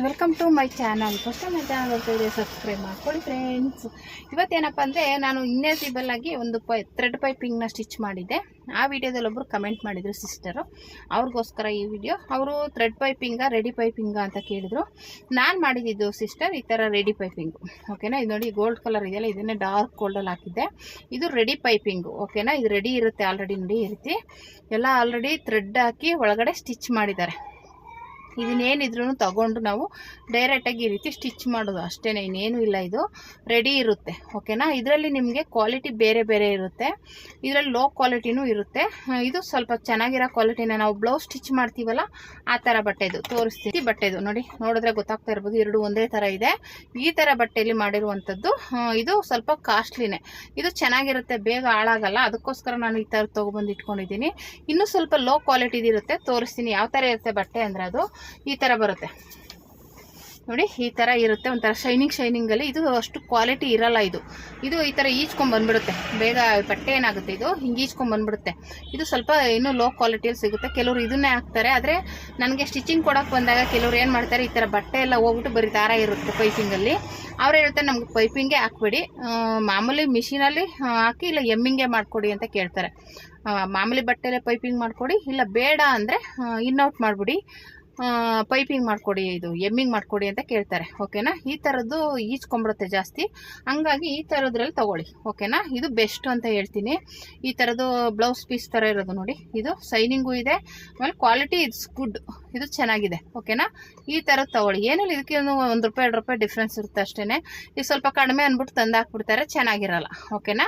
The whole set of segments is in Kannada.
Welcome to my channel. First my channel ಬರ್ತಿದ್ರೆ ಸಬ್ಸ್ಕ್ರೈಬ್ ಮಾಡ್ಕೊಳ್ಳಿ ಫ್ರೆಂಡ್ಸ್. ಇವತ್ತೇನಪ್ಪ ಅಂದರೆ ನಾನು ಇನ್ನೇಸಿಬಲ್ ಆಗಿ ಒಂದು ಥ್ರೆಡ್ ಪೈಪಿಂಗ್ನ ಸ್ಟಿಚ್ ಮಾಡಿದ್ದೆ. ಆ ವಿಡಿಯೋದಲ್ಲಿ ಒಬ್ಬರು ಕಮೆಂಟ್ ಮಾಡಿದರು ಸಿಸ್ಟರು, ಅವ್ರಿಗೋಸ್ಕರ ಈ ವಿಡಿಯೋ. ಅವರು ಥ್ರೆಡ್ ಪೈಪಿಂಗಾ ರೆಡಿ ಪೈಪಿಂಗಾ ಅಂತ ಕೇಳಿದರು. ನಾನು ಮಾಡಿದ್ದು ಸಿಸ್ಟರ್ ಈ ಥರ ರೆಡಿ ಪೈಪಿಂಗು, ಓಕೆನಾ. ಇದು ನೋಡಿ ಗೋಲ್ಡ್ ಕಲರ್ ಇದೆಯಲ್ಲ, ಇದನ್ನೇ ಡಾರ್ಕ್ ಗೋಲ್ಡಲ್ಲಿ ಹಾಕಿದ್ದೆ. ಇದು ರೆಡಿ ಪೈಪಿಂಗು, ಓಕೆನಾ. ಇದು ರೆಡಿ ಇರುತ್ತೆ, ಆಲ್ರೆಡಿ ನೋಡಿ ಈ ರೀತಿ ಎಲ್ಲ ಆಲ್ರೆಡಿ ಥ್ರೆಡ್ ಹಾಕಿ ಒಳಗಡೆ ಸ್ಟಿಚ್ ಮಾಡಿದ್ದಾರೆ. ಇದನ್ನೇನಿದ್ರೂ ತಗೊಂಡು ನಾವು ಡೈರೆಕ್ಟಾಗಿ ಈ ರೀತಿ ಸ್ಟಿಚ್ ಮಾಡೋದು ಅಷ್ಟೇ, ಇನ್ನೇನು ಇಲ್ಲ. ಇದು ರೆಡಿ ಇರುತ್ತೆ, ಓಕೆನಾ. ಇದರಲ್ಲಿ ನಿಮಗೆ ಕ್ವಾಲಿಟಿ ಬೇರೆ ಬೇರೆ ಇರುತ್ತೆ, ಇದರಲ್ಲಿ ಲೋ ಕ್ವಾಲಿಟಿನೂ ಇರುತ್ತೆ. ಇದು ಸ್ವಲ್ಪ ಚೆನ್ನಾಗಿರೋ ಕ್ವಾಲಿಟಿನ ನಾವು ಬ್ಲೌಸ್ ಸ್ಟಿಚ್ ಮಾಡ್ತೀವಲ್ಲ ಆ ಥರ ಬಟ್ಟೆದು ತೋರಿಸ್ತೀವಿ. ಬಟ್ಟೆದು ನೋಡಿ, ನೋಡಿದ್ರೆ ಗೊತ್ತಾಗ್ತಾ ಇರ್ಬೋದು, ಎರಡು ಒಂದೇ ಥರ ಇದೆ. ಈ ಥರ ಬಟ್ಟೆಯಲ್ಲಿ ಮಾಡಿರುವಂಥದ್ದು. ಇದು ಸ್ವಲ್ಪ ಕಾಸ್ಟ್ಲಿನೇ, ಇದು ಚೆನ್ನಾಗಿರುತ್ತೆ, ಬೇಗ ಹಾಳಾಗಲ್ಲ. ಅದಕ್ಕೋಸ್ಕರ ನಾನು ಈ ಥರ ತೊಗೊಬಂದು ಇಟ್ಕೊಂಡಿದ್ದೀನಿ. ಇನ್ನೂ ಸ್ವಲ್ಪ ಲೋ ಕ್ವಾಲಿಟಿದು ಇರುತ್ತೆ, ತೋರಿಸ್ತೀನಿ ಯಾವ ಥರ ಇರುತ್ತೆ ಬಟ್ಟೆ ಅಂದರೆ. ಅದು ಈ ಥರ ಬರುತ್ತೆ ನೋಡಿ, ಈ ಥರ ಇರುತ್ತೆ, ಒಂಥರ ಶೈನಿಂಗಲ್ಲಿ. ಇದು ಅಷ್ಟು ಕ್ವಾಲಿಟಿ ಇರಲ್ಲ. ಇದು ಈ ಥರ ಈಚ್ಕೊಂಡು ಬಂದ್ಬಿಡುತ್ತೆ ಬೇಗ. ಬಟ್ಟೆ ಏನಾಗುತ್ತೆ, ಇದು ಹಿಂಗೆ ಈಚ್ಕೊಂಡು ಬಂದ್ಬಿಡುತ್ತೆ. ಇದು ಸ್ವಲ್ಪ ಇನ್ನೂ ಲೋ ಕ್ವಾಲಿಟಿಯಲ್ಲಿ ಸಿಗುತ್ತೆ. ಕೆಲವರು ಇದನ್ನೇ ಹಾಕ್ತಾರೆ, ಆದರೆ ನನಗೆ ಸ್ಟಿಚಿಂಗ್ ಕೊಡೋಕೆ ಬಂದಾಗ ಕೆಲವ್ರು ಏನು ಮಾಡ್ತಾರೆ, ಈ ಥರ ಬಟ್ಟೆ ಎಲ್ಲ ಹೋಗ್ಬಿಟ್ಟು ಬರೀ ದಾರ ಇರುತ್ತೆ ಪೈಪಿಂಗಲ್ಲಿ. ಅವ್ರು ಹೇಳ್ತಾರೆ ನಮ್ಗೆ ಪೈಪಿಂಗೇ ಹಾಕ್ಬೇಡಿ, ಮಾಮೂಲಿ ಮಿಷಿನಲ್ಲಿ ಹಾಕಿ ಇಲ್ಲ ಎಮ್ಮಿಂಗೆ ಮಾಡಿಕೊಡಿ ಅಂತ ಕೇಳ್ತಾರೆ. ಮಾಮೂಲಿ ಬಟ್ಟೆಲ್ಲೇ ಪೈಪಿಂಗ್ ಮಾಡಿಕೊಡಿ, ಇಲ್ಲ ಬೇಡ ಅಂದರೆ ಇನ್ಔಟ್ ಮಾಡಿಬಿಡಿ, ಪೈಪಿಂಗ್ ಮಾಡಿಕೊಡಿ, ಇದು ಎಮ್ಮಿಂಗ್ ಮಾಡಿಕೊಡಿ ಅಂತ ಕೇಳ್ತಾರೆ, ಓಕೆನಾ. ಈ ಥರದ್ದು ಈಚ್ಕೊಂಬಿಡುತ್ತೆ ಜಾಸ್ತಿ, ಹಂಗಾಗಿ ಈ ಥರದ್ರಲ್ಲಿ ತೊಗೊಳ್ಳಿ, ಓಕೆನಾ. ಇದು ಬೆಸ್ಟ್ ಅಂತ ಹೇಳ್ತೀನಿ. ಈ ಥರದ್ದು ಬ್ಲೌಸ್ ಪೀಸ್ ಥರ ಇರೋದು ನೋಡಿ, ಇದು ಶೈನಿಂಗು ಇದೆ, ಆಮೇಲೆ ಕ್ವಾಲಿಟಿ ಇಟ್ಸ್ ಗುಡ್, ಇದು ಚೆನ್ನಾಗಿದೆ, ಓಕೆನಾ. ಈ ಥರದ್ದು ತೊಗೊಳ್ಳಿ. ಏನಿಲ್ಲ, ಇದಕ್ಕೆ ₹1 ₹2 ಡಿಫ್ರೆನ್ಸ್ ಇರುತ್ತೆ ಅಷ್ಟೇ. ಈಗ ಸ್ವಲ್ಪ ಕಡಿಮೆ ಅಂದ್ಬಿಟ್ಟು ತಂದು ಹಾಕ್ಬಿಡ್ತಾರೆ, ಚೆನ್ನಾಗಿರಲ್ಲ, ಓಕೆನಾ.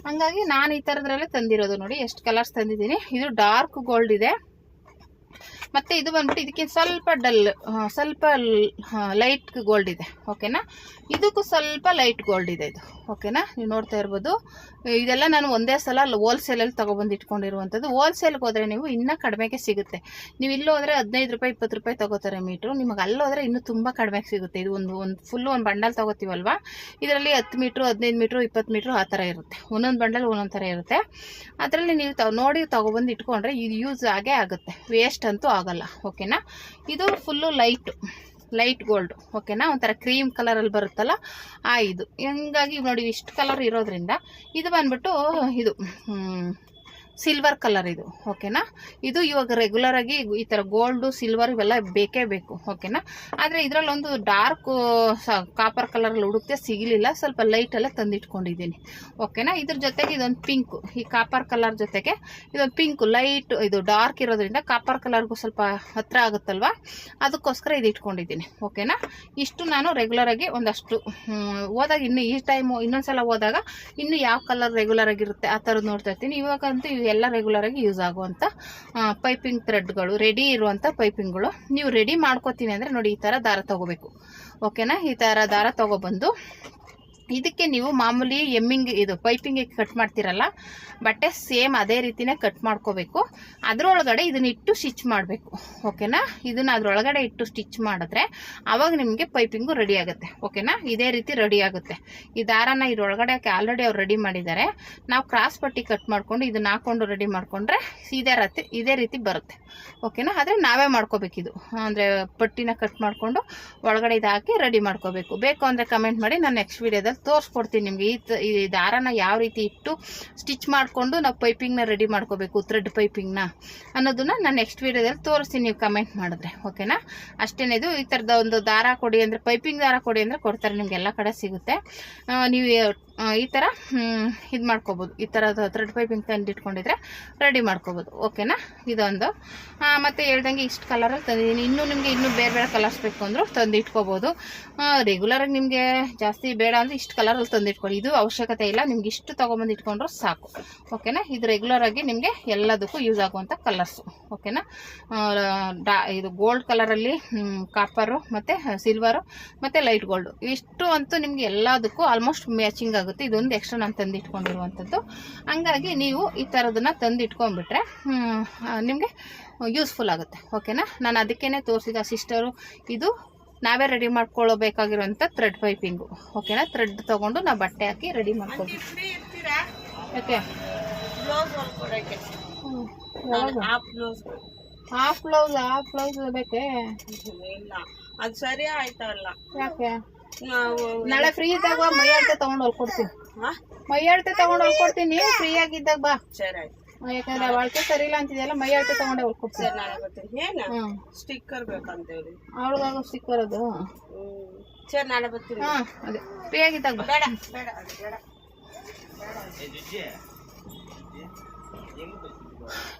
ಹಂಗಾಗಿ ನಾನು ಈ ಥರದ್ರಲ್ಲೇ ತಂದಿರೋದು ನೋಡಿ. ಎಷ್ಟು ಕಲರ್ಸ್ ತಂದಿದ್ದೀನಿ. ಇದು ಡಾರ್ಕ್ ಗೋಲ್ಡ್ ಇದೆ, ಮತ್ತು ಇದು ಬಂದ್ಬಿಟ್ಟು ಇದಕ್ಕೆ ಸ್ವಲ್ಪ ಲೈಟ್ ಗೋಲ್ಡ್ ಇದೆ, ಓಕೆನಾ. ಇದಕ್ಕೂ ಸ್ವಲ್ಪ ಲೈಟ್ ಗೋಲ್ಡ್ ಇದೆ ಇದು, ಓಕೆನಾ. ನೀವು ನೋಡ್ತಾ ಇರ್ಬೋದು. ಇದೆಲ್ಲ ನಾನು ಒಂದೇ ಸಲ ಹೋಲ್ಸೇಲಲ್ಲಿ ತೊಗೊಬಂದು ಇಟ್ಕೊಂಡಿರುವಂಥದ್ದು. ಹೋಲ್ಸೇಲ್ಗೆ ಹೋದರೆ ನೀವು ಇನ್ನೂ ಕಡಿಮೆಗೆ ಸಿಗುತ್ತೆ. ನೀವು ಇಲ್ಲಿ ಹೋದರೆ ₹15 ₹20 ತೊಗೋತಾರೆ ಮೀಟ್ರು. ನಿಮಗೆ ಅಲ್ಲೋದ್ರೆ ಇನ್ನೂ ತುಂಬ ಕಡಿಮೆಗೆ ಸಿಗುತ್ತೆ. ಇದು ಒಂದು ಫುಲ್ಲು ಒಂದು ಬಂಡಲ್ ತೊಗೋತೀವಲ್ವ, ಇದರಲ್ಲಿ 10 ಮೀಟ್ರು 15 ಮೀಟ್ರು 20 ಮೀಟ್ರು ಆ ಥರ ಇರುತ್ತೆ. ಒಂದೊಂದು ಬಂಡಲ್ ಒಂದೊಂದು ಥರ ಇರುತ್ತೆ. ಅದರಲ್ಲಿ ನೀವು ನೋಡಿ ತೊಗೊಬಂದು ಇಟ್ಕೊಂಡ್ರೆ ಇದು ಯೂಸ್ ಆಗೇ ಆಗುತ್ತೆ, ವೇಸ್ಟ್ ಅಂತೂ ಆಗಲ್ಲ, ಓಕೆನಾ. ಇದು ಫುಲ್ಲು ಲೈಟ್ ಗೋಲ್ಡ್, ಓಕೆನಾ. ಒಂಥರ ಕ್ರೀಮ್ ಕಲರಲ್ಲಿ ಬರುತ್ತಲ್ಲ ಇದು. ಹಂಗಾಗಿ ನೋಡಿ, ಇಷ್ಟು ಕಲರ್ ಇರೋದ್ರಿಂದ ಇದು ಬಂದ್ಬಿಟ್ಟು ಇದು ಸಿಲ್ವರ್ ಕಲರ್ ಇದು, ಓಕೆನಾ. ಇದು ಇವಾಗ ರೆಗ್ಯುಲರಾಗಿ ಈ ಥರ ಗೋಲ್ಡು ಸಿಲ್ವರ್ ಇವೆಲ್ಲ ಬೇಕೇ ಬೇಕು, ಓಕೆನಾ. ಆದರೆ ಇದರಲ್ಲೊಂದು ಡಾರ್ಕ್ ಕಾಪರ್ ಕಲರಲ್ಲಿ ಹುಡುಕ್ತೆ ಸಿಗಲಿಲ್ಲ, ಸ್ವಲ್ಪ ಲೈಟೆಲ್ಲ ತಂದಿಟ್ಕೊಂಡಿದ್ದೀನಿ, ಓಕೆನಾ. ಇದ್ರ ಜೊತೆಗೆ ಇದೊಂದು ಪಿಂಕು, ಈ ಕಾಪರ್ ಕಲರ್ ಜೊತೆಗೆ ಇದೊಂದು ಪಿಂಕು ಲೈಟ್, ಇದು ಡಾರ್ಕ್ ಇರೋದ್ರಿಂದ ಕಾಪರ್ ಕಲರ್ಗೂ ಸ್ವಲ್ಪ ಹತ್ರ ಆಗುತ್ತಲ್ವ, ಅದಕ್ಕೋಸ್ಕರ ಇದು ಇಟ್ಕೊಂಡಿದ್ದೀನಿ, ಓಕೆನಾ. ಇಷ್ಟು ನಾನು ರೆಗ್ಯುಲರಾಗಿ ಒಂದಷ್ಟು ಹೋದಾಗ, ಇನ್ನು ಈ ಟೈಮು ಇನ್ನೊಂದ್ಸಲ ಹೋದಾಗ ಇನ್ನು ಯಾವ ಕಲರ್ ರೆಗ್ಯುಲರಾಗಿರುತ್ತೆ ಆ ಥರದ್ದು ನೋಡ್ತಾ ಇರ್ತೀನಿ. ಇವಾಗಂತೂ ಎಲ್ಲ ರೆಗ್ಯುಲರಾಗಿ ಯೂಸ್ ಆಗುವಂಥ ಪೈಪಿಂಗ್ ಥ್ರೆಡ್ಗಳು, ರೆಡಿ ಇರುವಂಥ ಪೈಪಿಂಗ್ಗಳು. ನೀವು ರೆಡಿ ಮಾಡ್ಕೋತೀನಿ ಅಂದರೆ ನೋಡಿ, ಈ ಥರ ದಾರ ತೊಗೋಬೇಕು, ಓಕೆನಾ. ಈ ಥರ ದಾರ ತೊಗೊಬಂದು ಇದಕ್ಕೆ ನೀವು ಮಾಮೂಲಿ ಎಮ್ಮಿಂಗ್ ಇದು ಪೈಪಿಂಗಿಗೆ ಕಟ್ ಮಾಡ್ತೀರಲ್ಲ ಬಟ್ಟೆ, ಸೇಮ್ ಅದೇ ರೀತಿನೇ ಕಟ್ ಮಾಡ್ಕೋಬೇಕು. ಅದರೊಳಗಡೆ ಇದನ್ನ ಇಟ್ಟು ಸ್ಟಿಚ್ ಮಾಡಬೇಕು, ಓಕೆನಾ. ಇದನ್ನು ಅದರೊಳಗಡೆ ಇಟ್ಟು ಸ್ಟಿಚ್ ಮಾಡಿದ್ರೆ ಆವಾಗ ನಿಮಗೆ ಪೈಪಿಂಗು ರೆಡಿ ಆಗುತ್ತೆ, ಓಕೆನಾ. ಇದೇ ರೀತಿ ರೆಡಿ ಆಗುತ್ತೆ. ಈ ದಾರನ ಇದರೊಳಗಡೆ ಆಲ್ರೆಡಿ ಅವ್ರು ರೆಡಿ ಮಾಡಿದ್ದಾರೆ. ನಾವು ಕ್ರಾಸ್ ಪಟ್ಟಿ ಕಟ್ ಮಾಡಿಕೊಂಡು ಇದನ್ನ ಹಾಕೊಂಡು ರೆಡಿ ಮಾಡಿಕೊಂಡ್ರೆ ಇದೇ ರೀತಿ ಬರುತ್ತೆ, ಓಕೆನಾ. ಆದರೆ ನಾವೇ ಮಾಡ್ಕೋಬೇಕಿದು, ಅಂದರೆ ಪಟ್ಟಿನ ಕಟ್ ಮಾಡಿಕೊಂಡು ಒಳಗಡೆ ಇದು ಹಾಕಿ ರೆಡಿ ಮಾಡ್ಕೋಬೇಕು. ಬೇಕು ಅಂದರೆ ಕಮೆಂಟ್ ಮಾಡಿ, ನಾನು ನೆಕ್ಸ್ಟ್ ವೀಡಿಯೋದಲ್ಲಿ ತೋರಿಸ್ಕೊಡ್ತೀನಿ ನಿಮಗೆ. ಈ ದಾರನ ಯಾವ ರೀತಿ ಇಟ್ಟು ಸ್ಟಿಚ್ ಮಾಡಿಕೊಂಡು ನಾವು ಪೈಪಿಂಗ್ನ ರೆಡಿ ಮಾಡ್ಕೋಬೇಕು, ಥ್ರೆಡ್ ಪೈಪಿಂಗ್ನ ಅನ್ನೋದನ್ನ ನಾನು ನೆಕ್ಸ್ಟ್ ವೀಡಿಯೋದಲ್ಲಿ ತೋರಿಸ್ತೀನಿ, ನೀವು ಕಮೆಂಟ್ ಮಾಡಿದ್ರೆ, ಓಕೆನಾ. ಅಷ್ಟೇನೆ. ಇದು ಈ ಥರದ ಒಂದು ದಾರ ಕೊಡಿ ಅಂದರೆ, ಪೈಪಿಂಗ್ ದಾರ ಕೊಡಿ ಅಂದರೆ ಕೊಡ್ತಾರೆ, ನಿಮ್ಗೆ ಎಲ್ಲ ಕಡೆ ಸಿಗುತ್ತೆ. ನೀವು ಈ ಥರ ಇದು ಮಾಡ್ಕೋಬೋದು, ಈ ಥರದ ಥ್ರೆಡ್ ಪೈಪಿಂಗ್ ತಂದಿಟ್ಕೊಂಡಿದ್ರೆ ರೆಡಿ ಮಾಡ್ಕೋಬೋದು, ಓಕೆನಾ. ಇದೊಂದು ಮತ್ತು ಹೇಳ್ದಂಗೆ ಇಷ್ಟು ಕಲರಲ್ಲಿ ತಂದಿದ್ದೀನಿ. ಇನ್ನೂ ನಿಮಗೆ ಇನ್ನೂ ಬೇರೆ ಬೇರೆ ಕಲರ್ಸ್ ಬೇಕು ಅಂದರೂ ತಂದು ಇಟ್ಕೋಬೋದು. ರೆಗ್ಯುಲರಾಗಿ ನಿಮಗೆ ಜಾಸ್ತಿ ಬೇಡ ಅಂದರೆ ಇಷ್ಟು ಕಲರಲ್ಲಿ ತಂದಿಟ್ಕೊಳ್ಳಿ, ಇದು ಅವಶ್ಯಕತೆ ಇಲ್ಲ. ನಿಮ್ಗೆ ಇಷ್ಟು ತೊಗೊಬಂದು ಇಟ್ಕೊಂಡ್ರು ಸಾಕು, ಓಕೆನಾ. ಇದು ರೆಗ್ಯುಲರಾಗಿ ನಿಮಗೆ ಎಲ್ಲದಕ್ಕೂ ಯೂಸ್ ಆಗುವಂಥ ಕಲರ್ಸು, ಓಕೆನಾ. ಇದು ಗೋಲ್ಡ್ ಕಲರಲ್ಲಿ ಕಾಪರು ಮತ್ತು ಸಿಲ್ವರು ಮತ್ತು ಲೈಟ್ ಗೋಲ್ಡು, ಇಷ್ಟು ಅಂತೂ ನಿಮಗೆ ಎಲ್ಲದಕ್ಕೂ ಆಲ್ಮೋಸ್ಟ್ ಮ್ಯಾಚಿಂಗ್ ಆಗುತ್ತೆ. ಇದೊಂದು ಎಕ್ಸ್ಟ್ರಾ ನಾನು ತಂದಿಟ್ಕೊಂಡಿರುವಂಥದ್ದು. ಹಂಗಾಗಿ ನೀವು ಈ ಥರದನ್ನ ತಂದಿಟ್ಕೊಂಡ್ಬಿಟ್ರೆ ನಿಮಗೆ ಯೂಸ್ಫುಲ್ ಆಗುತ್ತೆ, ಓಕೆನಾ. ನಾನು ಅದಕ್ಕೇ ತೋರಿಸಿದ ಸಿಸ್ಟರು, ಇದು ನಾವೇ ರೆಡಿ ಮಾಡ್ಕೊಳ್ಳಬೇಕಾಗಿರುವಂಥ ಥ್ರೆಡ್ ಪೈಪಿಂಗು, ಓಕೆನಾ. ಥ್ರೆಡ್ ತೊಗೊಂಡು ನಾವು ಬಟ್ಟೆ ಹಾಕಿ ರೆಡಿ ಮಾಡ್ಕೋಬೇಕು. ಓಕೆ, ಹಾಫ್ ಬ್ಲೌಸ್ ಬೇಕೆ? ಅದು ಸರಿ ಆಯ್ತಲ್ಲ. ಯಾಕೆ ನಾಳೆ ಫ್ರೀ ಇದ್ದಾಗ ಮೈ ಅಳತೆ ತಗೊಂಡು ಹೊಲ್ಕೊಡ್ತೀನಿ. ಮೈ ಅಳತೆ ತಗೊಂಡು ಹೊಲ್ಕೊಡ್ತೀನಿ, ಫ್ರೀ ಆಗಿದ್ದಾಗ ಬಾ. ಸರಿ ಆಯ್ತು. ಯಾಕಂದ್ರೆ ಅಳತೆ ಸರಿ ಇಲ್ಲ ಅಂತಿದೆಯಲ್ಲ, ಮೈ ಅಳತೆ ತಗೊಂಡೆ ಹೊಲ್ಕೊಡ್ತೀನಿ. ಸರಿ, ನಾಳೆ ಬರ್ತೀನಿ. ಏನು ಸ್ಟಿಕ್ಕರ್ ಬೇಕಂತ ಹೇಳಿ ಅವಳಿಗಾಗೋ ಸ್ಟಿಕ್ಕರ್ ಅದು. ಸರಿ, ನಾಳೆ ಬರ್ತೀನಿ. ಅದೇ ಫ್ರೀ ಆಗಿದ್ದಾಗ ಬಾ. ಬೇಡ ಬೇಡ ಬೇಡ.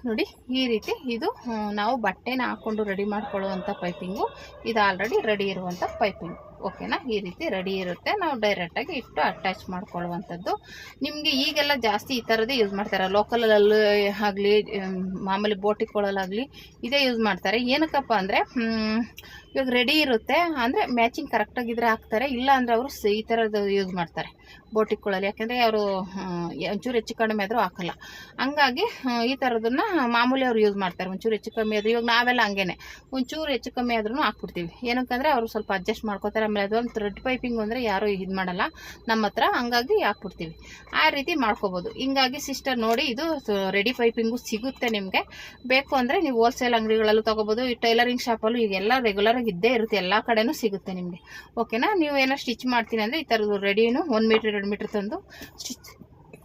ನೋಡಿ ಈ ರೀತಿ ಇದು ನಾವು ಬಟ್ಟೆನ ಹಾಕ್ಕೊಂಡು ರೆಡಿ ಮಾಡ್ಕೊಳ್ಳುವಂಥ ಪೈಪಿಂಗು. ಇದು ಆಲ್ರೆಡಿ ರೆಡಿ ಇರುವಂಥ ಪೈಪಿಂಗ್. ಓಕೆನಾ? ಈ ರೀತಿ ರೆಡಿ ಇರುತ್ತೆ. ನಾವು ಡೈರೆಕ್ಟಾಗಿ ಇಟ್ಟು ಅಟ್ಯಾಚ್ ಮಾಡ್ಕೊಳ್ಳುವಂಥದ್ದು. ನಿಮಗೆ ಈಗೆಲ್ಲ ಜಾಸ್ತಿ ಈ ಥರದೇ ಯೂಸ್ ಮಾಡ್ತಾರೆ. ಲೋಕಲಲ್ಲಿ ಆಗಲಿ, ಮಾಮೂಲಿ ಬೋಟಿಗಳಲ್ಲಾಗಲಿ ಇದೇ ಯೂಸ್ ಮಾಡ್ತಾರೆ. ಏನಕ್ಕಪ್ಪ ಅಂದರೆ ಇವಾಗ ರೆಡಿ ಇರುತ್ತೆ ಅಂದರೆ ಮ್ಯಾಚಿಂಗ್ ಕರೆಕ್ಟಾಗಿದ್ದರೆ ಹಾಕ್ತಾರೆ, ಇಲ್ಲ ಅಂದರೆ ಅವರು ಈ ಥರದ್ದು ಯೂಸ್ ಮಾಡ್ತಾರೆ ಬೋಟಿಗಳಲ್ಲಿ. ಯಾಕೆಂದರೆ ಅವರು ಒಂಚೂರು ಹೆಚ್ಚು ಕಡಿಮೆ ಆದರೂ ಹಾಕಲ್ಲ. ಹಂಗಾಗಿ ಈ ಥರದನ್ನು ಮಾಮೂಲಿ ಅವ್ರು ಯೂಸ್ ಮಾಡ್ತಾರೆ. ಒಂಚೂರು ಹೆಚ್ಚು ಕಮ್ಮಿ ಆದರೂ, ಇವಾಗ ನಾವೆಲ್ಲ ಹಂಗೇನೆ ಒಂಚೂರು ಹೆಚ್ಚು ಕಮ್ಮಿ ಆದ್ರೂ ಹಾಕ್ಬಿಡ್ತೀವಿ. ಏನಕ್ಕಂದರೆ ಅವರು ಸ್ವಲ್ಪ ಅಡ್ಜಸ್ಟ್ ಮಾಡ್ಕೋತಾರೆ. ಆಮೇಲೆ ಅದೊಂದು ಥ್ರೆಡ್ ಪೈಪಿಂಗ್ ಅಂದರೆ ಯಾರೂ ಇದು ಮಾಡಲ್ಲ ನಮ್ಮ ಹತ್ರ, ಹಂಗಾಗಿ ಹಾಕ್ಬಿಡ್ತೀವಿ. ಆ ರೀತಿ ಮಾಡ್ಕೋಬೋದು. ಹಿಂಗಾಗಿ ಸಿಸ್ಟರ್ ನೋಡಿ, ಇದು ರೆಡಿ ಪೈಪಿಂಗು ಸಿಗುತ್ತೆ ನಿಮಗೆ. ಬೇಕು ಅಂದರೆ ನೀವು ಹೋಲ್ಸೇಲ್ ಅಂಗಡಿಗಳಲ್ಲೂ ತೊಗೋಬೋದು. ಈ ಟೈಲರಿಂಗ್ ಶಾಪಲ್ಲೂ ಈಗೆಲ್ಲ ರೆಗ್ಯುಲರಾಗಿ ಇದ್ದೇ ಇರುತ್ತೆ, ಎಲ್ಲ ಕಡೆನೂ ಸಿಗುತ್ತೆ ನಿಮಗೆ. ಓಕೆನಾ? ನೀವು ಏನೋ ಸ್ಟಿಚ್ ಮಾಡ್ತೀನಿ ಅಂದರೆ ಈ ಥರದ್ದು ರೆಡಿನೂ 1 ಮೀಟ್ರ್ 2 ಮೀಟ್ರ್ ತಂದು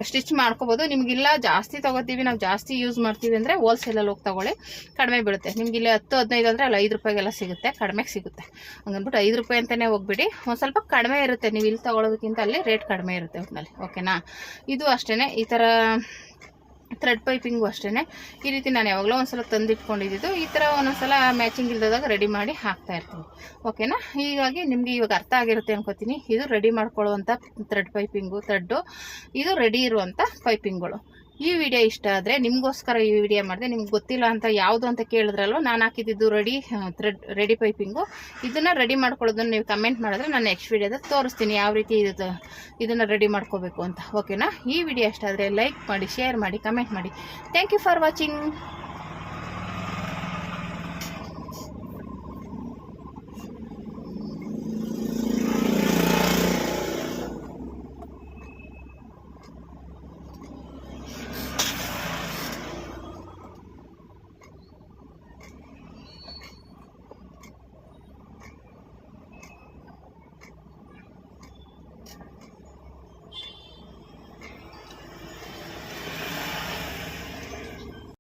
ಸ್ಟಿಚ್ ಮಾಡ್ಕೋಬೋದು. ನಿಮಗಿಲ್ಲ ಜಾಸ್ತಿ ತೊಗೋತೀವಿ, ನಾವು ಜಾಸ್ತಿ ಯೂಸ್ ಮಾಡ್ತೀವಿ ಅಂದರೆ ಹೋಲ್ಸೇಲಲ್ಲಿ ಹೋಗಿ ತೊಗೊಳ್ಳಿ, ಕಡಿಮೆ ಬೀಳುತ್ತೆ ನಿಮ್ಗೆ. ಇಲ್ಲಿ 10-15 ಅಂದರೆ ಅಲ್ಲಿ 5 ರೂಪಾಯಿಗೆಲ್ಲ ಸಿಗುತ್ತೆ, ಕಡಿಮೆಗೆ ಸಿಗುತ್ತೆ. ಹಂಗನ್ಬಿಟ್ಟು 5 ರೂಪಾಯಿ ಅಂತಲೇ ಹೋಗ್ಬಿಡಿ, ಒಂದು ಸ್ವಲ್ಪ ಕಡಿಮೆ ಇರುತ್ತೆ. ನೀವು ಇಲ್ಲಿ ತೊಗೊಳೋದಕ್ಕಿಂತ ಅಲ್ಲಿ ರೇಟ್ ಕಡಿಮೆ ಇರುತ್ತೆ ಒಟ್ಟಿನಲ್ಲಿ. ಓಕೆನಾ? ಇದು ಅಷ್ಟೇ, ಈ ಥರ ಥ್ರೆಡ್ ಪೈಪಿಂಗು ಅಷ್ಟೇ. ಈ ರೀತಿ ನಾನು ಯಾವಾಗಲೂ ಒಂದ್ಸಲ ತಂದಿಟ್ಕೊಂಡಿದ್ದು, ಈ ಥರ ಒಂದೊಂದ್ಸಲ ಮ್ಯಾಚಿಂಗ್ ಇಲ್ದಾಗ ರೆಡಿ ಮಾಡಿ ಹಾಕ್ತಾ ಇರ್ತೀನಿ. ಓಕೆನಾ? ಹೀಗಾಗಿ ನಿಮಗೆ ಇವಾಗ ಅರ್ಥ ಆಗಿರುತ್ತೆ ಅನ್ಕೋತೀನಿ. ಇದು ರೆಡಿ ಮಾಡ್ಕೊಳ್ಳುವಂಥ ಥ್ರೆಡ್ ಪೈಪಿಂಗು, ಥ್ರೆಡ್ಡು ಇದು ರೆಡಿ ಇರುವಂಥ ಪೈಪಿಂಗ್ಗಳು. ಈ ವಿಡಿಯೋ ಇಷ್ಟ ಆದರೆ ನಿಮಗೋಸ್ಕರ ಈ ವಿಡಿಯೋ ಮಾಡಿದೆ. ನಿಮ್ಗೆ ಗೊತ್ತಿಲ್ಲ ಅಂತ ಯಾವುದು ಅಂತ ಕೇಳಿದ್ರಲ್ವ, ನಾನು ಹಾಕಿದ್ದು ರೆಡಿ ಪೈಪಿಂಗು. ಇದನ್ನು ರೆಡಿ ಮಾಡ್ಕೊಳ್ಳೋದನ್ನು ನೀವು ಕಮೆಂಟ್ ಮಾಡಿದ್ರೆ ನಾನು ನೆಕ್ಸ್ಟ್ ವಿಡಿಯೋದಲ್ಲಿ ತೋರಿಸ್ತೀನಿ ಯಾವ ರೀತಿ ಇದನ್ನು ರೆಡಿ ಮಾಡ್ಕೋಬೇಕು ಅಂತ. ಓಕೆನಾ? ಈ ವಿಡಿಯೋ ಇಷ್ಟ ಆದರೆ ಲೈಕ್ ಮಾಡಿ, ಶೇರ್ ಮಾಡಿ, ಕಮೆಂಟ್ ಮಾಡಿ. Thank you for watching.